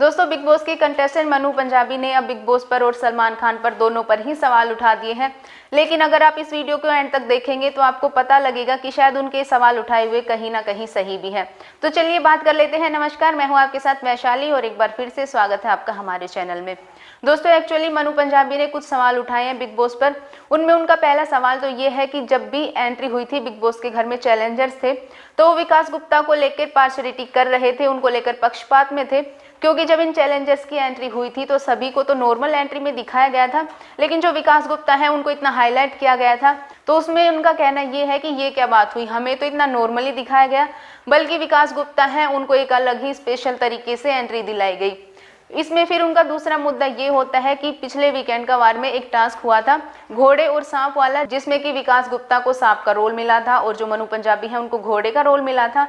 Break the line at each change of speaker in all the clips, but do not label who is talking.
दोस्तों, big boss के contestant Manu Punjabi ने अब बिग बॉस पर और सलमान खान पर दोनों पर ही सवाल उठा दिए हैं। लेकिन अगर आप इस वीडियो को एंड तक देखेंगे तो आपको पता लगेगा कि शायद उनके सवाल उठाए हुए कहीं ना कहीं सही भी है। तो चलिए बात कर लेते हैं। नमस्कार, मैं हूं आपके साथ वैशाली और एक बार फिर से स्वागत है आपका हमारे चैनल में। दोस्तों, एक्चुअली मनु पंजाबी ने कुछ सवाल उठाए हैं बिग बॉस पर। उनमें उनका पहला सवाल तो ये है कि जब भी एंट्री हुई थी बिग बॉस के घर में चैलेंजर्स थे तो वो विकास गुप्ता को लेकर पार्शलिटी कर रहे थे, उनको लेकर पक्षपात में थे। क्योंकि जब इन चैलेंजर्स की एंट्री हुई थी तो सभी को तो नॉर्मल एंट्री में दिखाया गया था, लेकिन जो विकास गुप्ता है उनको इतना हाईलाइट किया गया था। तो उसमें उनका कहना ये है कि ये क्या बात हुई, हमें तो इतना नॉर्मली दिखाया गया, बल्कि विकास गुप्ता है उनको एक अलग ही स्पेशल तरीके से एंट्री दिलाई गई। इसमें फिर उनका दूसरा मुद्दा ये होता है कि पिछले वीकेंड का वार में एक टास्क हुआ था घोड़े और सांप वाला, जिसमें कि विकास गुप्ता को सांप का रोल मिला था और जो मनु पंजाबी है उनको घोड़े का रोल मिला था।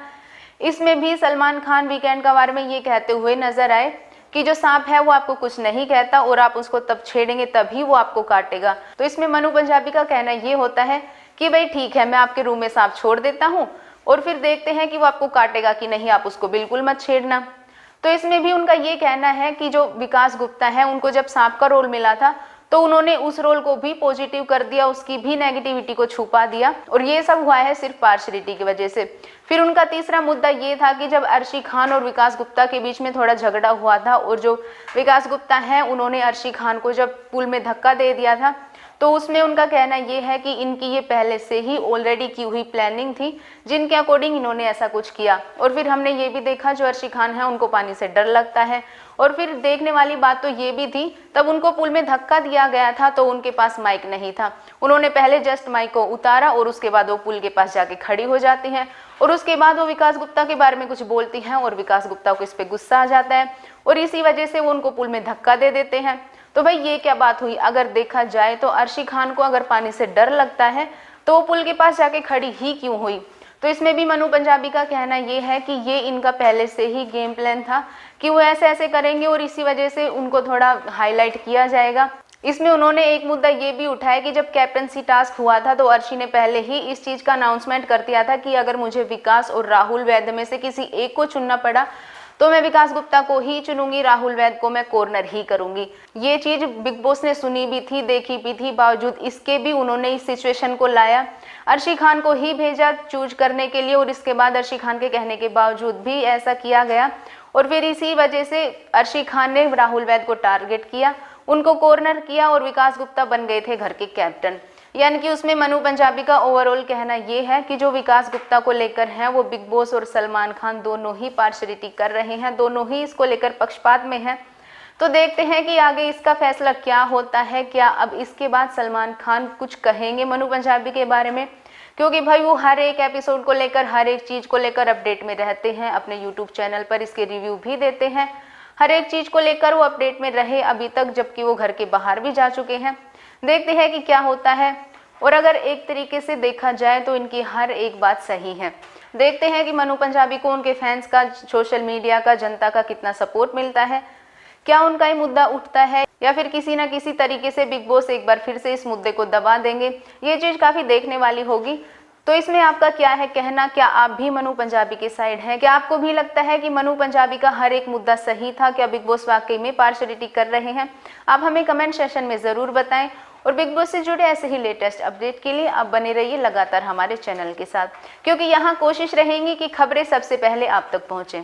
इसमें भी सलमान खान वीकेंड का वार में ये कहते हुए नजर आए कि जो सांप है वो आपको कुछ नहीं कहता और आप उसको तब छेड़ेंगे तभी वो आपको काटेगा। तो इसमें मनु पंजाबी का कहना ये होता है कि भाई ठीक है, मैं आपके रूम में सांप छोड़ देता हूँ और फिर देखते हैं कि वो आपको काटेगा कि नहीं, आप उसको बिल्कुल मत छेड़ना। तो इसमें भी उनका ये कहना है कि जो विकास गुप्ता है उनको जब सांप का रोल मिला था तो उन्होंने उस रोल को भी पॉजिटिव कर दिया, उसकी भी नेगेटिविटी को छुपा दिया, और ये सब हुआ है सिर्फ पार्शलिटी की वजह से। फिर उनका तीसरा मुद्दा ये था कि जब अर्शी खान और विकास गुप्ता के बीच में थोड़ा झगड़ा हुआ था और जो विकास गुप्ता है उन्होंने अर्शी खान को जब पुल में धक्का दे दिया था, तो उसमें उनका कहना ये है कि इनकी ये पहले से ही ऑलरेडी की हुई प्लानिंग थी, जिनके अकॉर्डिंग इन्होंने ऐसा कुछ किया। और फिर हमने ये भी देखा जो अर्शी खान है उनको पानी से डर लगता है, और फिर देखने वाली बात तो ये भी थी तब उनको पुल में धक्का दिया गया था तो उनके पास माइक नहीं था। उन्होंने पहले जस्ट माइक को उतारा और उसके बाद वो पुल के पास जाके खड़ी हो जाती हैं और उसके बाद वो विकास गुप्ता के बारे में कुछ बोलती हैं और विकास गुप्ता को इस पे गुस्सा आ जाता है और इसी वजह से वो उनको पुल में धक्का दे देते हैं। तो भाई ये क्या बात हुई? अगर देखा जाए तो अर्शी खान को अगर पानी से डर लगता है तो वो पुल के पास जाके खड़ी ही क्यों हुई? तो इसमें भी मनु पंजाबी का कहना ये है कि ये इनका पहले से ही गेम प्लान था कि वो ऐसे ऐसे करेंगे और इसी वजह से उनको थोड़ा हाईलाइट किया जाएगा। इसमें उन्होंने एक मुद्दा ये भी उठाया कि जब कैप्टनसी टास्क हुआ था तो अर्शी ने पहले ही इस चीज़ का अनाउंसमेंट कर दिया था कि अगर मुझे विकास और राहुल वैद में से किसी एक को चुनना पड़ा तो मैं विकास गुप्ता को ही चुनूंगी, राहुल वैद को मैं कॉर्नर ही करूंगी। ये चीज बिग बॉस ने सुनी भी थी, देखी भी थी, बावजूद इसके भी उन्होंने इस सिचुएशन को लाया, अर्शी खान को ही भेजा चूज करने के लिए और इसके बाद अर्शी खान के कहने के बावजूद भी ऐसा किया गया और फिर इसी वजह से अर्शी खान ने राहुल वैद को टारगेट किया, उनको कॉर्नर किया और विकास गुप्ता बन गए थे घर के कैप्टन। यानी कि उसमें मनु पंजाबी का ओवरऑल कहना ये है कि जो विकास गुप्ता को लेकर है वो बिग बॉस और सलमान खान दोनों ही पार्शलिटी कर रहे हैं, दोनों ही इसको लेकर पक्षपात में हैं। तो देखते हैं कि आगे इसका फैसला क्या होता है। क्या अब इसके बाद सलमान खान कुछ कहेंगे मनु पंजाबी के बारे में? क्योंकि भाई वो हर एक एपिसोड को लेकर, हर एक चीज़ को लेकर अपडेट में रहते हैं, अपने यूट्यूब चैनल पर इसके रिव्यू भी देते हैं, हर एक चीज़ को लेकर वो अपडेट में रहे अभी तक, जबकि वो घर के बाहर भी जा चुके हैं। देखते हैं कि क्या होता है। और अगर एक तरीके से देखा जाए तो इनकी हर एक बात सही है। देखते हैं कि मनु पंजाबी को उनके फैंस का, सोशल मीडिया का, जनता का कितना सपोर्ट मिलता है, क्या उनका ये मुद्दा उठता है या फिर किसी ना किसी तरीके से बिग बॉस एक बार फिर से इस मुद्दे को दबा देंगे। ये चीज़ काफ़ी देखने वाली होगी। तो इसमें आपका क्या है कहना? क्या आप भी मनु पंजाबी के साइड हैं? क्या आपको भी लगता है कि मनु पंजाबी का हर एक मुद्दा सही था? क्या बिग बॉस वाकई में पार्शलिटी कर रहे हैं? आप हमें कमेंट सेशन में ज़रूर बताएं और बिग बॉस से जुड़े ऐसे ही लेटेस्ट अपडेट के लिए आप बने रहिए लगातार हमारे चैनल के साथ, क्योंकि यहाँ कोशिश रहेगी कि खबरें सबसे पहले आप तक पहुँचें।